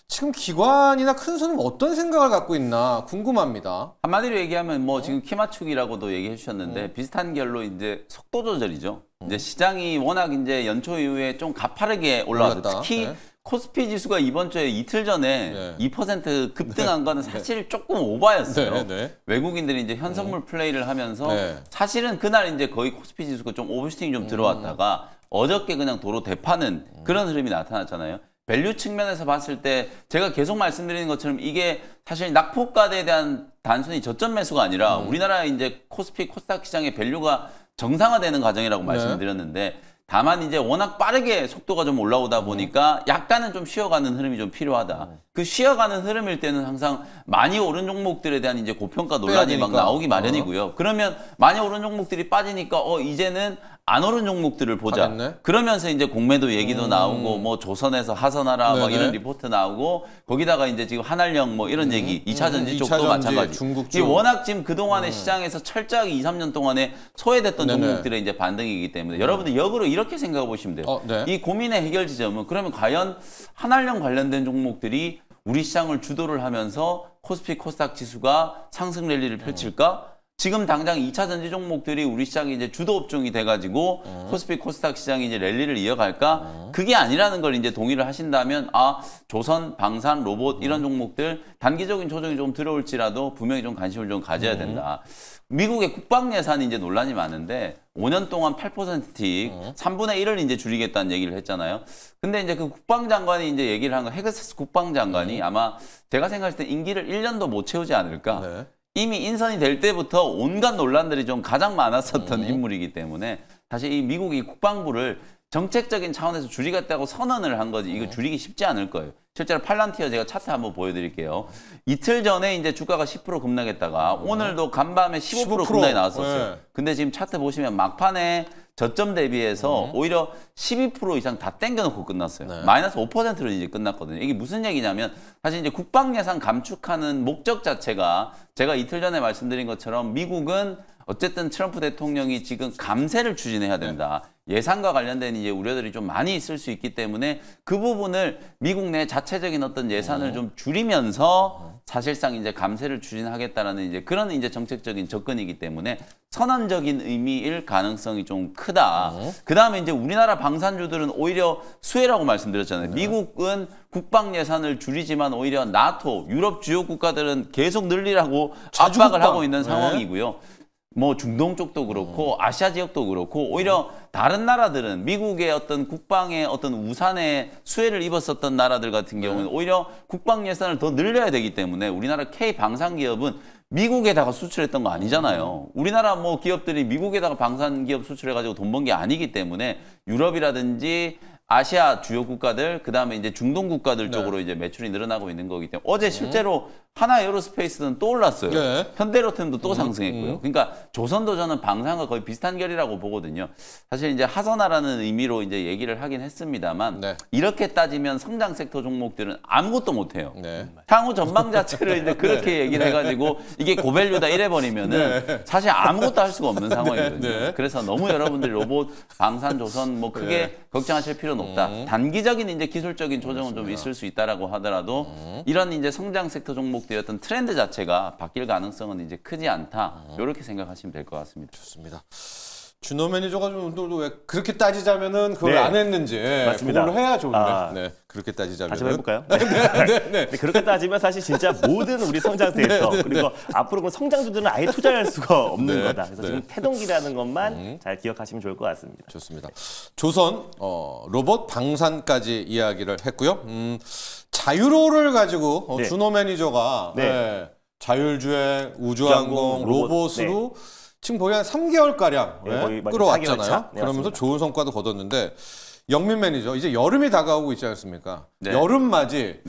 지금 기관이나 큰 손은 어떤 생각을 갖고 있나 궁금합니다.
한마디로 얘기하면 뭐 지금 키 맞추기라고도 얘기해 주셨는데 비슷한 결로 이제 속도 조절이죠. 이제 시장이 워낙 이제 연초 이후에 좀 가파르게 올라왔다. 특히 코스피 지수가 이번 주에 이틀 전에 2% 급등한 거는 사실 조금 오바였어요. 외국인들이 이제 현선물 플레이를 하면서 사실은 그날 이제 거의 코스피 지수가 좀 오버슈팅이 좀 들어왔다가 어저께 그냥 도로 대파는 그런 흐름이 나타났잖아요. 밸류 측면에서 봤을 때 제가 계속 말씀드리는 것처럼 이게 사실 낙폭과대에 대한 단순히 저점 매수가 아니라 우리나라의 이제 코스피 코스닥 시장의 밸류가 정상화되는 과정이라고 말씀드렸는데 다만 이제 워낙 빠르게 속도가 좀 올라오다 보니까 약간은 좀 쉬어가는 흐름이 좀 필요하다. 그 쉬어가는 흐름일 때는 항상 많이 오른 종목들에 대한 이제 고평가 논란이 막 나오기 마련이고요. 그러면 많이 오른 종목들이 빠지니까 이제는 안 오른 종목들을 보자.
하겠네?
그러면서 이제 공매도 얘기도 나오고 뭐 조선에서 하선하라 뭐 이런 리포트 나오고 거기다가 이제 지금 한알령 뭐 이런 얘기 2차 전지 쪽도 마찬가지.
중국주.
이 워낙 지금 그동안의 시장에서 철저하게 2, 3년 동안에 소외됐던 종목들의 이제 반등이기 때문에 여러분들 역으로 이렇게 생각해 보시면 돼요. 이 고민의 해결 지점은 그러면 과연 한알령 관련된 종목들이 우리 시장을 주도를 하면서 코스피 코스닥 지수가 상승 랠리를 펼칠까? 지금 당장 2차 전지 종목들이 우리 시장이 이제 주도 업종이 돼가지고 코스피 코스닥 시장이 이제 랠리를 이어갈까? 그게 아니라는 걸 이제 동의를 하신다면 조선, 방산, 로봇 이런 종목들 단기적인 조정이 좀 들어올지라도 분명히 좀 관심을 좀 가져야 된다. 미국의 국방 예산이 이제 논란이 많은데 5년 동안 8%씩 3분의 1을 이제 줄이겠다는 얘기를 했잖아요. 근데 이제 그 국방장관이 이제 얘기를 한 거 헤그세스 국방장관이 아마 제가 생각했을 때 임기를 1년도 못 채우지 않을까. 이미 인선이 될 때부터 온갖 논란들이 좀 가장 많았었던 인물이기 때문에 사실 이 미국이 국방부를 정책적인 차원에서 줄이겠다고 선언을 한 거지 이거 줄이기 쉽지 않을 거예요. 실제로 팔란티어 제가 차트 한번 보여드릴게요. 이틀 전에 이제 주가가 10% 급락했다가 오늘도 간밤에 15% 급락이 나왔었어요. 근데 지금 차트 보시면 막판에 저점 대비해서 오히려 12% 이상 다 땡겨놓고 끝났어요. 마이너스 5%로 이제 끝났거든요. 이게 무슨 얘기냐면 사실 이제 국방 예산 감축하는 목적 자체가 제가 이틀 전에 말씀드린 것처럼 미국은 어쨌든 트럼프 대통령이 지금 감세를 추진해야 된다. 예산과 관련된 이제 우려들이 좀 많이 있을 수 있기 때문에 그 부분을 미국 내 자체적인 어떤 예산을 좀 줄이면서 사실상 이제 감세를 추진하겠다라는 이제 그런 이제 정책적인 접근이기 때문에 선언적인 의미일 가능성이 좀 크다. 그 다음에 이제 우리나라 방산주들은 오히려 수혜라고 말씀드렸잖아요. 미국은 국방 예산을 줄이지만 오히려 나토, 유럽 주요 국가들은 계속 늘리라고 압박을 하고 있는 상황이고요. 뭐 중동 쪽도 그렇고 아시아 지역도 그렇고 오히려 다른 나라들은 미국의 어떤 국방의 어떤 우산에 수혜를 입었었던 나라들 같은 경우는 오히려 국방 예산을 더 늘려야 되기 때문에 우리나라 K 방산 기업은 미국에다가 수출했던 거 아니잖아요. 우리나라 뭐 기업들이 미국에다가 방산 기업 수출해가지고 돈 번 게 아니기 때문에 유럽이라든지 아시아 주요 국가들, 그 다음에 이제 중동 국가들 쪽으로 이제 매출이 늘어나고 있는 거기 때문에 어제 실제로 하나 에어로스페이스는 또 올랐어요. 현대로템도 또 상승했고요. 그러니까 조선도 저는 방산과 거의 비슷한 결이라고 보거든요. 사실 이제 하선하라는 의미로 이제 얘기를 하긴 했습니다만 이렇게 따지면 성장 섹터 종목들은 아무것도 못해요. 향후 전망 자체를 이제 그렇게 얘기를 해가지고 이게 고밸류다 이래버리면은 사실 아무것도 할 수가 없는 상황이거든요. 그래서 너무 여러분들이 로봇, 방산, 조선 뭐 크게 걱정하실 필요는 없다. 단기적인 이제 기술적인 조정은 좀 있을 수 있다라고 하더라도 이런 이제 성장 섹터 종목들의 어떤 트렌드 자체가 바뀔 가능성은 이제 크지 않다. 이렇게 생각하시면 될 것 같습니다.
좋습니다. 준호 매니저가 좀 왜 그렇게 따지자면은 그걸 안 했는지
맞습니다.
그걸로 해야 좋은데 그렇게 따지자면
다시 해볼까요? 그렇게 따지면 사실 진짜 모든 우리 성장 섹터 그리고 앞으로 성장주들은 아예 투자할 수가 없는 거다. 그래서 지금 태동기라는 것만 잘 기억하시면 좋을 것 같습니다.
좋습니다. 조선 로봇 방산까지 이야기를 했고요. 자유로를 가지고 준호 매니저가 자율주행, 우주항공, 로봇으로 지금 거의 한 3개월가량 끌어왔잖아요. 그러면서 좋은 성과도 거뒀는데 영민 매니저, 이제 여름이 다가오고 있지 않습니까? 여름 맞이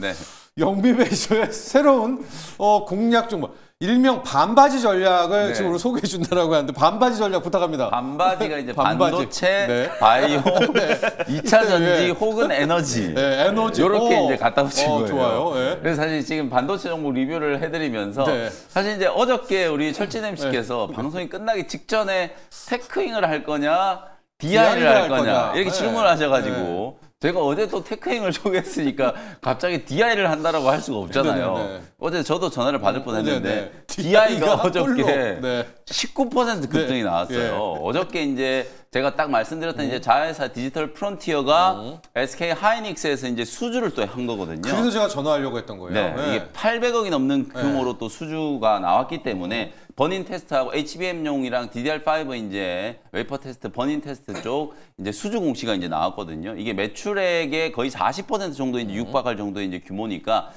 영민 매니저의 새로운 공략 정보. 일명 반바지 전략을 지금 오늘 소개해 준다라고 하는데 반바지 전략 부탁합니다.
반바지가 이제 반도체, 바이오, 2차 전지 혹은 에너지.
에너지.
이렇게 이제 갖다 붙인 거예요.
좋아요.
그래서 사실 지금 반도체 정보 리뷰를 해드리면서 사실 이제 어저께 우리 철진 MC께서 방송이 끝나기 직전에 테크잉을 할 거냐, DI를 할 거냐 이렇게 질문을 하셔가지고 제가 어제 또 테크잉을 소개했으니까 갑자기 DI를 한다라고 할 수가 없잖아요. 어제 저도 전화를 받을 뻔했는데 DI가 어저께 19% 급등이 나왔어요. 어저께 이제 제가 딱 말씀드렸던 이제 자회사 디지털 프론티어가 SK 하이닉스에서 이제 수주를 또 한 거거든요.
그래서 제가 전화하려고 했던 거예요.
이게 800억이 넘는 규모로 또 수주가 나왔기 때문에 버닌 테스트하고 HBM용이랑 DDR5 이제 웨이퍼 테스트, 버닌 테스트 쪽 이제 수주 공시가 이제 나왔거든요. 이게 매출액의 거의 40% 정도 이제 육박할 정도의 이제 규모니까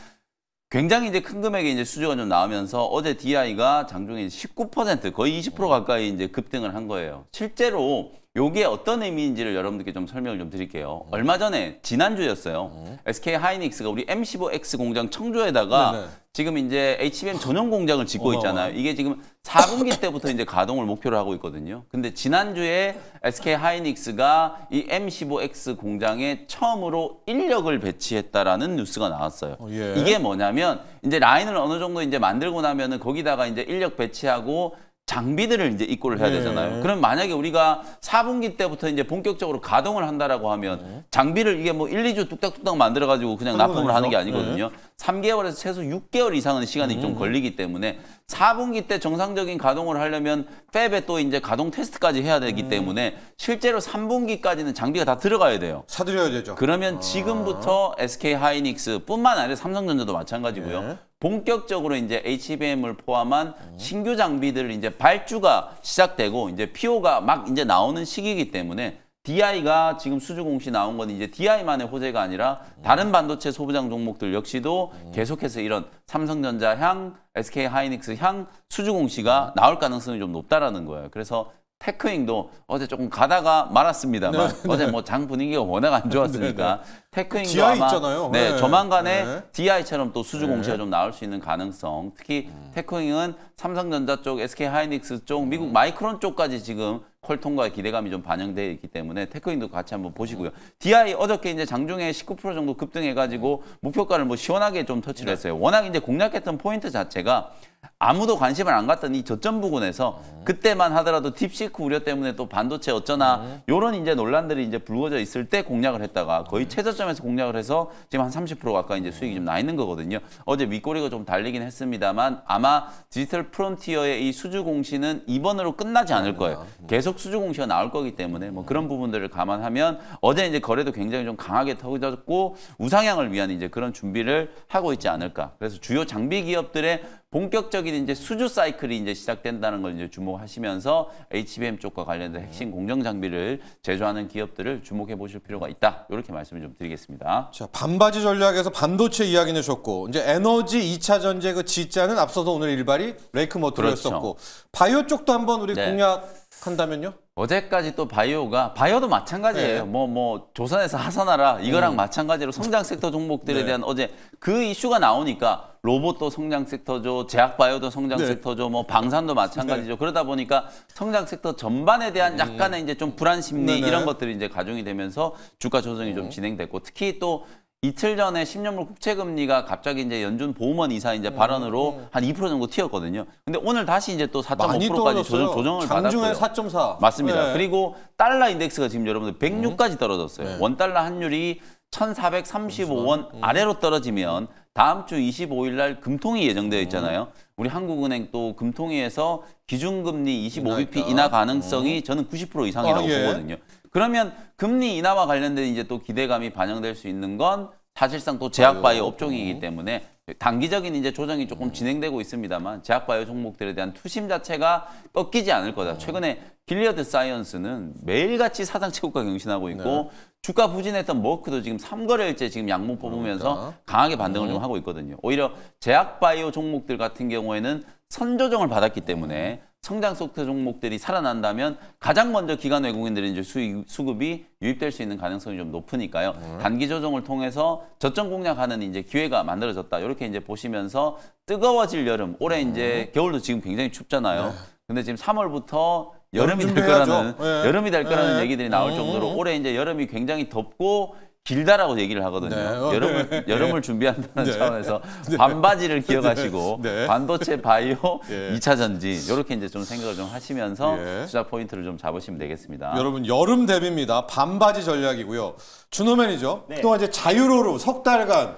굉장히 이제 큰 금액의 이제 수주가 좀 나오면서 어제 DI가 장중에 19% 거의 20% 가까이 이제 급등을 한 거예요. 실제로 요게 어떤 의미인지를 여러분들께 좀 설명을 좀 드릴게요. 얼마 전에 지난주였어요. SK 하이닉스가 우리 M15X 공장 청주에다가 지금 이제 HBM 전용 공장을 짓고 있잖아요. 이게 지금 4분기 때부터 이제 가동을 목표로 하고 있거든요. 근데 지난주에 SK 하이닉스가 이 M15X 공장에 처음으로 인력을 배치했다라는 뉴스가 나왔어요. 이게 뭐냐면 이제 라인을 어느 정도 이제 만들고 나면은 거기다가 이제 인력 배치하고 장비들을 이제 입고를 해야 되잖아요. 그럼 만약에 우리가 4분기 때부터 이제 본격적으로 가동을 한다라고 하면 장비를 이게 뭐 1, 2주 뚝딱뚝딱 만들어가지고 그냥 납품을 하는 게 아니거든요. 3개월에서 최소 6개월 이상은 시간이 좀 걸리기 때문에 4분기 때 정상적인 가동을 하려면 팹에 또 이제 가동 테스트까지 해야 되기 때문에 실제로 3분기까지는 장비가 다 들어가야 돼요.
사들여야 되죠.
그러면 지금부터 SK 하이닉스뿐만 아니라 삼성전자도 마찬가지고요. 본격적으로 이제 HBM을 포함한 신규 장비들 이제 발주가 시작되고 이제 PO가 막 이제 나오는 시기이기 때문에 DI가 지금 수주 공시 나온 건 이제 DI만의 호재가 아니라 다른 반도체 소부장 종목들 역시도 계속해서 이런 삼성전자 향, SK 하이닉스 향 수주 공시가 나올 가능성이 좀 높다라는 거예요. 그래서 테크잉도 어제 조금 가다가 말았습니다만 어제 뭐 장 분위기가 워낙 안 좋았으니까 테크잉도
DI
아마
있잖아요.
조만간에 DI처럼 또 수주 공시가 좀 나올 수 있는 가능성. 특히 테크잉은 삼성전자 쪽, SK 하이닉스 쪽, 미국 마이크론 쪽까지 지금 퀄통과의 기대감이 좀 반영되어 있기 때문에 테크잉도 같이 한번 보시고요. DI 어저께 이제 장중에 19% 정도 급등해가지고 목표가를 뭐 시원하게 좀 터치를 했어요. 워낙 이제 공략했던 포인트 자체가 아무도 관심을 안 갖던 이 저점 부근에서 그때만 하더라도 딥시크 우려 때문에 또 반도체 어쩌나 요런 이제 논란들이 이제 불거져 있을 때 공략을 했다가 거의 최저점에서 공략을 해서 지금 한 30% 가까이 이제 수익이 좀 나 있는 거거든요. 어제 윗꼬리가 좀 달리긴 했습니다만 아마 디지털 프론티어의 이 수주 공시는 이번으로 끝나지 않을 거예요. 계속 수주 공시가 나올 거기 때문에 뭐 그런 부분들을 감안하면 어제 이제 거래도 굉장히 좀 강하게 터졌고 우상향을 위한 이제 그런 준비를 하고 있지 않을까. 그래서 주요 장비 기업들의 본격적인 이제 수주 사이클이 이제 시작된다는 걸 이제 주목하시면서 HBM 쪽과 관련된 핵심 공정 장비를 제조하는 기업들을 주목해 보실 필요가 있다. 이렇게 말씀을 좀 드리겠습니다.
자, 반바지 전략에서 반도체 이야기 내셨고 이제 에너지 2차 전지 그 G자는 앞서서 오늘 일발이 레이크 모터였었고
그렇죠.
바이오 쪽도 한번 우리
네.
공략한다면요?
어제까지 또 바이오도 마찬가지예요.
네.
뭐 조선에서 하산하라 이거랑 마찬가지로 성장 섹터 종목들에
네.
대한 어제 그 이슈가 나오니까 로봇도 성장 섹터죠, 제약바이오도 성장
네.
섹터죠, 뭐 방산도 마찬가지죠. 그러다 보니까 성장 섹터 전반에 대한 약간의 이제 좀 불안 심리
네네.
이런 것들이 이제 가중이 되면서 주가 조정이 좀 진행됐고 특히 또 이틀 전에 10년물 국채금리가 갑자기 이제 연준 보험원 이사 이제 발언으로 한 2% 정도 튀었거든요. 근데 오늘 다시 이제 또 4.5%까지 조정을
장중에
받았고요.
4.4.
맞습니다.
네.
그리고 달러 인덱스가 지금 여러분들 106까지 떨어졌어요.
네.
원달러 환율이 1,435원 아래로 떨어지면 다음 주 25일 날 금통위 예정되어 있잖아요. 우리 한국은행 또 금통위에서 기준금리 25bp 인하 가능성이 저는 90% 이상이라고
예.
보거든요. 그러면 금리 인하와 관련된 이제 또 기대감이 반영될 수 있는 건 사실상 또 제약바이오 업종이기 때문에 단기적인 이제 조정이 조금 진행되고 있습니다만 제약바이오 종목들에 대한 투심 자체가 꺾이지 않을 거다. 최근에 길리어드 사이언스는 매일같이 사상 최고가 경신하고 있고 주가 부진했던 머크도 지금 3거래일째 지금 양봉 뽑으면서 강하게 반등을 좀 하고 있거든요. 오히려 제약바이오 종목들 같은 경우에는 선조정을 받았기 때문에 성장 속트 종목들이 살아난다면 가장 먼저 기관 외국인들의 이제 수급이 유입될 수 있는 가능성이 좀 높으니까요. 단기 조정을 통해서 저점 공략하는 이제 기회가 만들어졌다. 이렇게 이제 보시면서 뜨거워질 여름. 올해 이제 겨울도 지금 굉장히 춥잖아요. 근데 지금 3월부터 여름이 될 거라는 여름이 될 거라는 얘기들이 나올 정도로 올해 이제 여름이 굉장히 덥고 길다라고 얘기를 하거든요.
네.
여름을 준비한다는
네.
차원에서 반바지를 기억하시고
네.
반도체, 바이오,
예.
2차 전지 이렇게 이제 좀 생각을 좀 하시면서
예.
투자 포인트를 좀 잡으시면 되겠습니다.
여러분 여름 대비입니다. 반바지 전략이고요. 준호 매니저 그동안 이제 자유로로 석 달간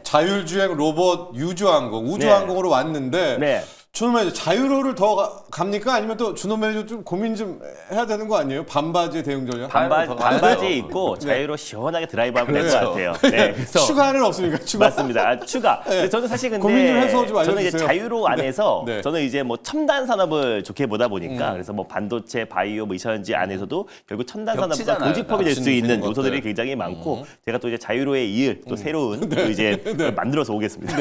자율주행 로봇 유주항공 우주항공으로 왔는데 준호 매니저 자유로를 더 갑니까? 아니면 또 준호 매니저 좀 고민 좀 해야 되는 거 아니에요? 반바지 대응 전략?
반바지 입고 자유로 시원하게 드라이브하면 될 것 같아요. 네, 그래서
추가는 없습니까? 추가?
맞습니다. 추가. 근데 저는 사실 근데
고민 좀 해서 좀
저는 이제
알려주세요.
자유로 안에서
네.
저는 이제 뭐 첨단 산업을 좋게 보다 보니까 그래서 뭐 반도체, 바이오, 뭐 2차 전지 안에서도 결국 첨단 산업과
겹치잖아요.
고집합이 될 수 있는
것들.
요소들이 굉장히 많고 제가 또 이제 자유로에 이을 또 새로운 또 이제 만들어서 오겠습니다.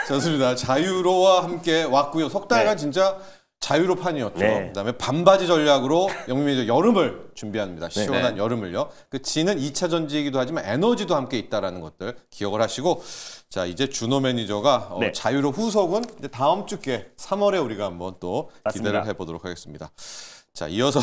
좋습니다. 자유로와 함께 왔고요. 석 달간 진짜 자유로판이었죠. 그다음에 반바지 전략으로 영민 매니저 여름을 준비합니다. 시원한 여름을요. 그 G는 2차 전지이기도 하지만 에너지도 함께 있다라는 것들 기억을 하시고 자 이제 준호 매니저가 자유로 후속은 이제 다음 주께 3월에 우리가 한번 또 기대를 해보도록 하겠습니다. 자, 이어서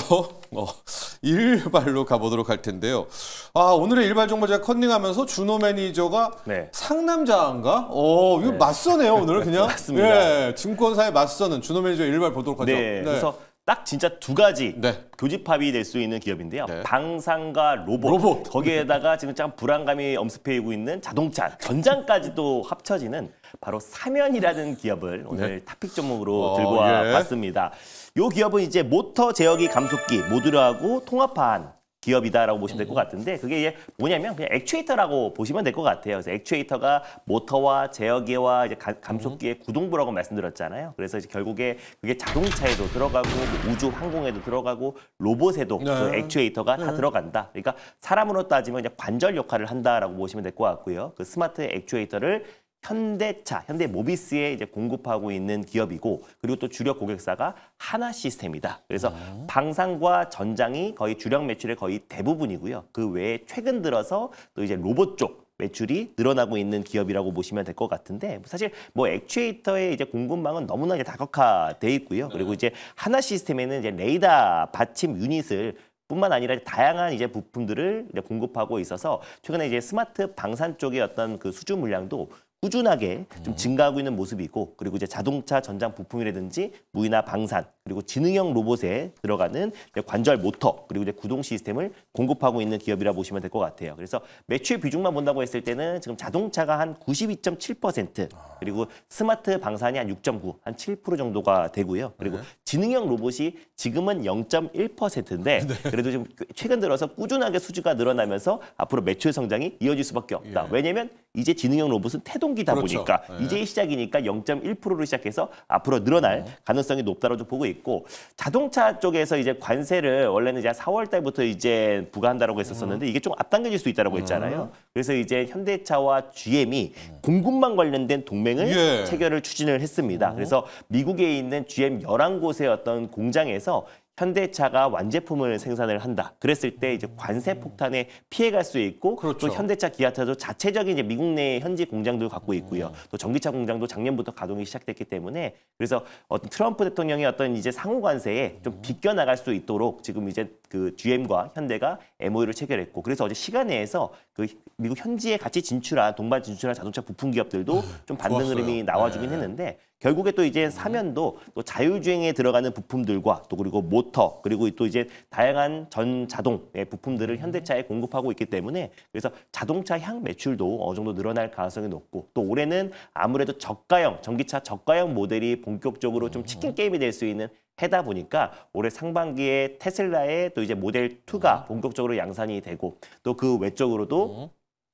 일발로 가보도록 할 텐데요. 아, 오늘의 일발 정보 제가 컨닝하면서 준호 매니저가 상남자인가? 이거 맞서네요, 오늘 그냥.
맞습니다.
예, 증권사에 맞서는 준호 매니저 일발 보도록 하죠.
그래서 딱 진짜 두 가지 교집합이 될 수 있는 기업인데요. 방산과 로봇. 거기에다가 지금 참 불안감이 엄습해오고 있는 자동차, 전장까지도 합쳐지는 바로 사면이라는 기업을 오늘 탑픽 종목으로 들고 와봤습니다. 이 기업은 이제 모터 제어기 감속기 모듈하고 통합한 기업이다라고 보시면 될 것 같은데 그게 이제 뭐냐면 그냥 액추에이터라고 보시면 될 것 같아요. 그래서 액추에이터가 모터와 제어기와 이제 감속기의 구동부라고 말씀드렸잖아요. 그래서 이제 결국에 그게 자동차에도 들어가고 우주 항공에도 들어가고 로봇에도 그 액추에이터가 다 들어간다. 그러니까 사람으로 따지면 이제 관절 역할을 한다라고 보시면 될 것 같고요. 그 스마트 액추에이터를 현대차, 현대모비스에 이제 공급하고 있는 기업이고 그리고 또 주력 고객사가 하나시스템이다. 그래서 방산과 전장이 거의 주력 매출의 거의 대부분이고요. 그 외에 최근 들어서 또 이제 로봇 쪽 매출이 늘어나고 있는 기업이라고 보시면 될 것 같은데 사실 뭐 액추에이터의 이제 공급망은 너무나 이제 다각화돼 있고요. 그리고 이제 하나시스템에는 이제 레이더 받침 유닛을 뿐만 아니라 다양한 이제 부품들을 이제 공급하고 있어서 최근에 이제 스마트 방산 쪽의 어떤 그 수주 물량도 꾸준하게 좀 증가하고 있는 모습이고 그리고 이제 자동차 전장 부품이라든지 무인화 방산 그리고 지능형 로봇에 들어가는 관절 모터 그리고 이제 구동 시스템을 공급하고 있는 기업이라 보시면 될 것 같아요. 그래서 매출 비중만 본다고 했을 때는 지금 자동차가 한 92.7% 그리고 스마트 방산이 한 6.9, 한 7% 정도가 되고요. 그리고 지능형 로봇이 지금은 0.1%인데 그래도 지금 최근 들어서 꾸준하게 수주가 늘어나면서 앞으로 매출 성장이 이어질 수밖에 없다. 왜냐면 이제 지능형 로봇은 태동기다 보니까 이제 시작이니까 0.1%로 시작해서 앞으로 늘어날 가능성이 높다고 좀 보고 있고 자동차 쪽에서 이제 관세를 원래는 이제 4월 달부터 이제 부과한다라고 했었었는데 이게 좀 앞당겨질 수 있다라고 했잖아요. 그래서 이제 현대차와 GM이 공급망 관련된 동맹을 체결을 추진을 했습니다. 그래서 미국에 있는 GM 11곳의 어떤 공장에서 현대차가 완제품을 생산을 한다. 그랬을 때 이제 관세 폭탄에 피해갈 수 있고 또 현대차, 기아차도 자체적인 이제 미국 내 현지 공장도 갖고 있고요. 또 전기차 공장도 작년부터 가동이 시작됐기 때문에 그래서 어떤 트럼프 대통령의 어떤 이제 상호 관세에 좀 비껴 나갈 수 있도록 지금 이제 그 GM과 현대가 MOU를 체결했고 그래서 어제 시간내에서 그 미국 현지에 같이 진출한 동반 진출한 자동차 부품 기업들도 좀 반등 흐름이 나와주긴 했는데. 결국에 또 이제 사면도 또 자율주행에 들어가는 부품들과 또 그리고 모터 그리고 또 이제 다양한 전 자동의 부품들을 현대차에 공급하고 있기 때문에 그래서 자동차 향 매출도 어느 정도 늘어날 가능성이 높고 또 올해는 아무래도 저가형 전기차 저가형 모델이 본격적으로 좀 치킨 게임이 될 수 있는 해다 보니까 올해 상반기에 테슬라의 또 이제 모델 2가 본격적으로 양산이 되고 또 그 외적으로도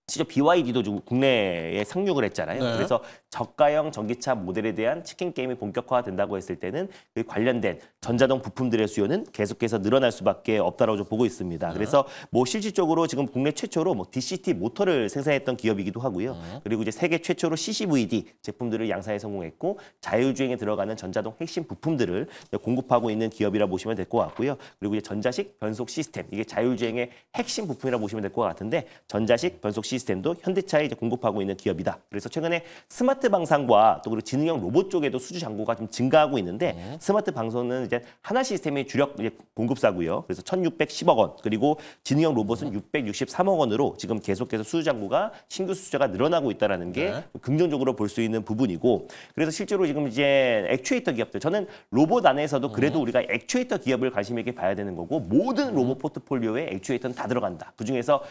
실제 BYD도 좀 국내에 상륙을 했잖아요. 그래서 저가형 전기차 모델에 대한 치킨 게임이 본격화된다고 했을 때는 그 관련된 전자동 부품들의 수요는 계속해서 늘어날 수밖에 없다라고 좀 보고 있습니다. 그래서 뭐 실질적으로 지금 국내 최초로 뭐 DCT 모터를 생산했던 기업이기도 하고요. 그리고 이제 세계 최초로 CCVD 제품들을 양산에 성공했고 자율주행에 들어가는 전자동 핵심 부품들을 공급하고 있는 기업이라 보시면 될 것 같고요. 그리고 이제 전자식 변속 시스템 이게 자율주행의 핵심 부품이라 보시면 될 것 같은데 전자식 변속 시스템도 현대차에 이제 공급하고 있는 기업이다. 그래서 최근에 스마트 방산과 또 그리고 지능형 로봇 쪽에도 수주 잔고가 좀 증가하고 있는데 스마트 방산은 이제 하나 시스템의 주력 공급사고요. 그래서 1,610억 원 그리고 지능형 로봇은 663억 원으로 지금 계속해서 수주 잔고가 신규 수주자가 늘어나고 있다라는 게 긍정적으로 볼 수 있는 부분이고 그래서 실제로 지금 이제 액추에이터 기업들 저는 로봇 안에서도 그래도 우리가 액추에이터 기업을 관심 있게 봐야 되는 거고 모든 로봇 포트폴리오에 액추에이터는 다 들어간다. 그중에서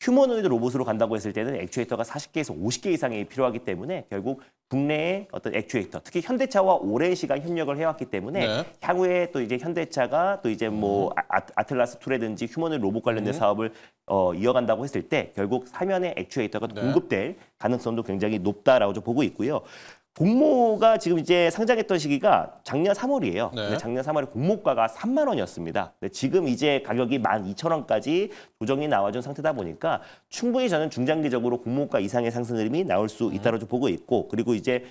휴머노이드 로봇으로 간다고 했을 때는 액추에이터가 40개에서 50개 이상이 필요하기 때문에 결국 국내의 어떤 액추에이터, 특히 현대차와 오랜 시간 협력을 해왔기 때문에 향후에 또 이제 현대차가 또 이제 뭐 아틀라스 2라든지 휴머노이드 로봇 관련된 사업을 이어간다고 했을 때 결국 사면의 액추에이터가 공급될 가능성도 굉장히 높다라고 좀 보고 있고요. 공모가 지금 이제 상장했던 시기가 작년 3월이에요. 근데 작년 3월에 공모가가 3만 원이었습니다. 근데 지금 이제 가격이 12,000원까지 조정이 나와준 상태다 보니까 충분히 저는 중장기적으로 공모가 이상의 상승 흐름이 나올 수 있다고 좀 보고 있고 그리고 이제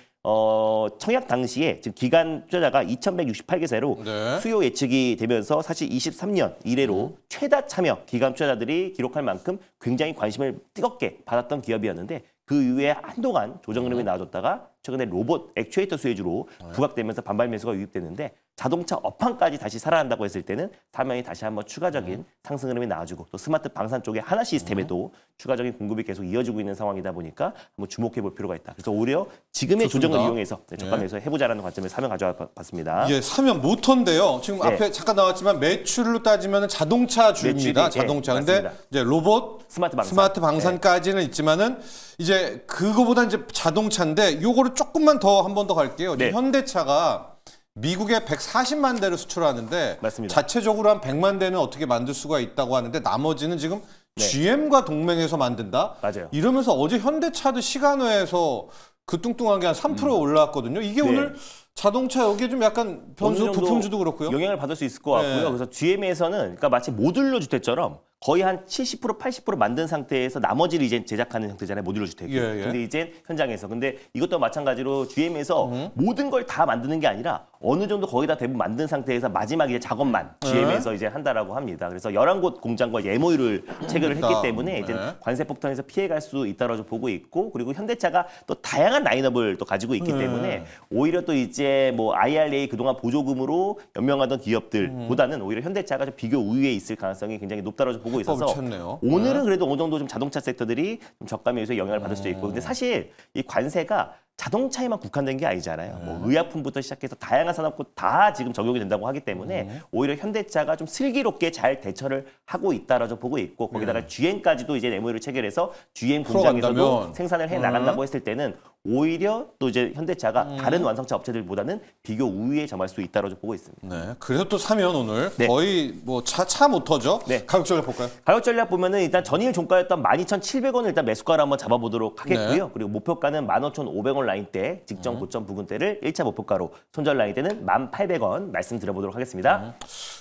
청약 당시에 지금 기간 투자자가 2,168개세로 수요 예측이 되면서 사실 23년 이래로 최다 참여 기간 투자자들이 기록할 만큼 굉장히 관심을 뜨겁게 받았던 기업이었는데 그 이후에 한동안 조정 흐름이 나와줬다가 최근에 로봇 액추에이터 수혜주로 부각되면서 반발 매수가 유입됐는데 자동차 업황까지 다시 살아난다고 했을 때는 사면이 다시 한번 추가적인 상승 흐름이 나와주고 또 스마트 방산 쪽의 하나 시스템에도 추가적인 공급이 계속 이어지고 있는 상황이다 보니까 한번 주목해 볼 필요가 있다. 그래서 오히려 지금의 조정을 이용해서 저가 매수 해보자라는 관점에서 사면 가져와 봤습니다.
예, 사면 모터인데요. 지금 앞에 잠깐 나왔지만 매출로 따지면 자동차 주입니다. 자동차. 근데 이제 로봇, 스마트 방산까지는 있지만은 이제 그거보다 이제 자동차인데 요거를 조금만 더 한 번 더 갈게요. 현대차가 미국에 140만 대를 수출하는데 자체적으로 한 100만 대는 어떻게 만들 수가 있다고 하는데 나머지는 지금 GM과 동맹해서 만든다? 이러면서 어제 현대차도 시간외에서 그 뚱뚱하게 한 3% 올라왔거든요. 이게 오늘 자동차 여기에 좀 약간 변수 부품주도 그렇고요.
영향을 받을 수 있을 것 같고요. 그래서 GM에서는 그러니까 마치 모듈러 주택처럼 거의 한 70%, 80% 만든 상태에서 나머지를 이제 제작하는 형태잖아요. 모듈러 주택이. 근데 이제 현장에서. 근데 이것도 마찬가지로 GM에서 모든 걸 다 만드는 게 아니라 어느 정도 거의 다 대부분 만든 상태에서 마지막 이제 작업만 GM에서 이제 한다라고 합니다. 그래서 11곳 공장과 MOU를 체결을 했기 때문에 이제 관세 폭탄에서 피해갈 수 있다고 보고 있고 그리고 현대차가 또 다양한 라인업을 또 가지고 있기 때문에 오히려 또 이제 뭐 IRA 그동안 보조금으로 연명하던 기업들보다는 오히려 현대차가 좀 비교 우위에 있을 가능성이 굉장히 높다고 보고 보고 있어서
쳤네요.
오늘은 그래도 어느 정도 좀 자동차 섹터들이 좀 저가 매수에 영향을 받을 수도 있고 근데 사실 이 관세가 자동차에만 국한된 게 아니잖아요. 뭐 의약품부터 시작해서 다양한 산업군 다 지금 적용이 된다고 하기 때문에 오히려 현대차가 좀 슬기롭게 잘 대처를 하고 있다라고 보고 있고 거기다가 GM까지도 이제 MOU를 체결해서 GM 공장에서도
풀어간다면.
생산을 해 나간다고 했을 때는 오히려 또 이제 현대차가 다른 완성차 업체들보다는 비교 우위에 점할 수 있다라고 보고 있습니다.
네. 그래서 또 사면 오늘
네.
거의 뭐 차 모터죠.
네.
가격 전략 볼까요?
가격 전략 보면은 일단 전일 종가였던 12,700원을 일단 매수가로 한번 잡아보도록 하겠고요. 그리고 목표가는 15,500원 라인대 직전 고점 부근대를 1차 목표가로 손절 라인대는 1,800원 말씀드려보도록 하겠습니다.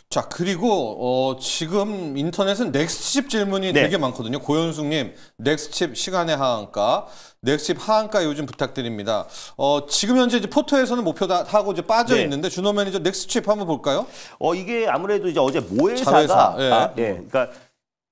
자, 그리고 지금 인터넷은 넥스트칩 질문이
네.
되게 많거든요. 고현숙님, 넥스트칩 시간의 하한가, 넥스트칩 하한가 요즘 부탁드립니다. 지금 현재 이제 포토에서는 목표 다 하고 이제 빠져
네.
있는데 준호 매니저 넥스트칩 한번 볼까요?
이게 아무래도 이제 어제 모회사가
자회사, 예.
그러니까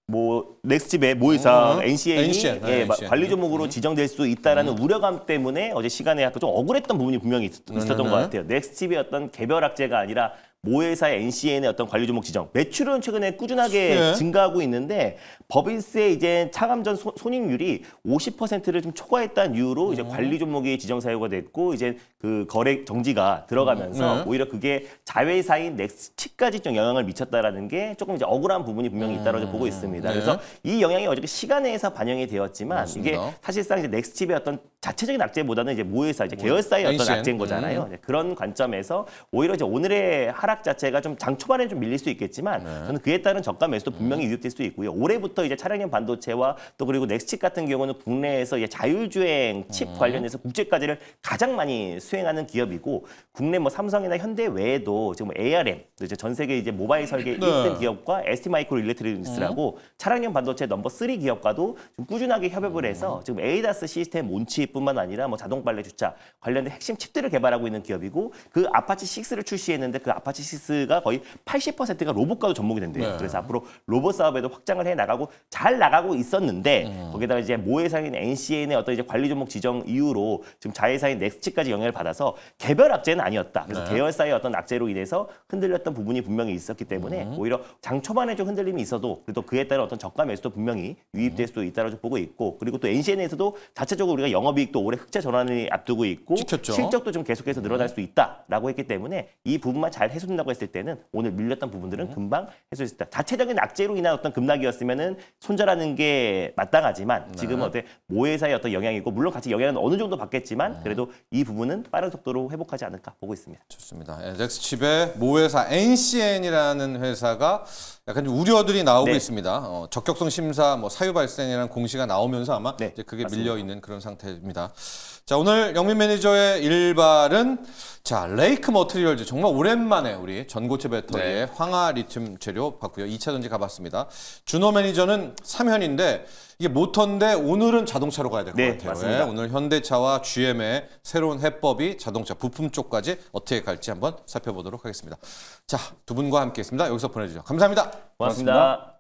뭐 넥스집의 모회사 NCN이
NCN, 네, NCN.
관리 종목으로 지정될 수 있다라는 우려감 때문에 어제 시간에 약간 좀 억울했던 부분이 분명히 있었던 것 같아요. 넥스집의 어떤 개별 악재가 아니라 모회사의 NCN의 어떤 관리 종목 지정. 매출은 최근에 꾸준하게
네.
증가하고 있는데 법인세 이제 차감전 손익률이 50%를 좀 초과했다는 이유로 이제 관리 종목이 지정 사유가 됐고 이제 그 거래 정지가 들어가면서 오히려 그게 자회사인 넥스칩까지 좀 영향을 미쳤다라는 게 조금 이제 억울한 부분이 분명히 있다고 보고 있습니다.
네.
그래서 이 영향이 어저께 시간에서 반영이 되었지만
맞습니다.
이게 사실상 이제 넥스칩의 어떤 자체적인 악재보다는 이제 모회사 이제 계열사의 어떤
NCN.
악재인 거잖아요. 네, 그런 관점에서 오히려 이제 오늘의 하락 자체가 좀 장 초반에 좀 밀릴 수 있겠지만 저는 그에 따른 저가 매수도 분명히 유입될 수도 있고요. 올해부터 이제 차량용 반도체와 또 그리고 넥스칩 같은 경우는 국내에서 이제 자율주행 칩 관련해서 국제까지를 가장 많이 수행하는 기업이고 국내 뭐 삼성이나 현대 외에도 지금 ARM 이제 전 세계 이제 모바일 설계 1등 기업과 ST마이크로일렉트로닉스라고 차량용 반도체 넘버 3 기업과도 좀 꾸준하게 협업을 해서 지금 에이다스 시스템 온칩뿐만 아니라 뭐 자동 빨래 주차 관련된 핵심 칩들을 개발하고 있는 기업이고 그 아파치 6를 출시했는데 그 아파치 6가 거의 80%가 로봇과도 접목이 된대요.
네.
그래서 앞으로 로봇 사업에도 확장을 해 나가고 잘 나가고 있었는데 거기다가 이제 모회사인 NCN의 어떤 이제 관리 종목 지정 이후로 지금 자회사인 넥스트까지 영향을 받아서 개별 악재는 아니었다. 그래서 계열사의 어떤 악재로 인해서 흔들렸던 부분이 분명히 있었기 때문에 오히려 장 초반에 좀 흔들림이 있어도 그래도 그에 따른 어떤 저가 매수도 분명히 유입될 수 있다고 보고 있고 그리고 또 NCN에서도 자체적으로 우리가 영업이익도 올해 흑자 전환을 앞두고 있고
찍혔죠.
실적도 좀 계속해서 늘어날 수 있다라고 했기 때문에 이 부분만 잘 해소된다고 했을 때는 오늘 밀렸던 부분들은 금방 해소될 수 있다. 자체적인 악재로 인한 어떤 급락이었으면은 손절하는 게 마땅하지만 지금은 어때 모회사의 어떤 영향이고 물론 같이 영향은 어느 정도 받겠지만 그래도 이 부분은 빠른 속도로 회복하지 않을까 보고 있습니다.
좋습니다. 넥스칩의 모회사 NCN이라는 회사가 약간 좀 우려들이 나오고
네.
있습니다. 적격성 심사, 뭐 사유 발생이라는 공시가 나오면서 아마
네,
이제 그게
맞습니다.
밀려 있는 그런 상태입니다. 자, 오늘 영민 매니저의 일발은 자 레이크 머트리얼즈 정말 오랜만에 우리 전고체 배터리의 황화 리튬 재료 봤고요. 2차 전지 가봤습니다. 준호 매니저는 3현인데 이게 모터인데 오늘은 자동차로 가야 될 것
네,
같아요.
맞습니다.
오늘 현대차와 GM의 새로운 해법이 자동차 부품 쪽까지 어떻게 갈지 한번 살펴보도록 하겠습니다. 자, 두 분과 함께했습니다. 여기서 보내주죠. 감사합니다.
고맙습니다.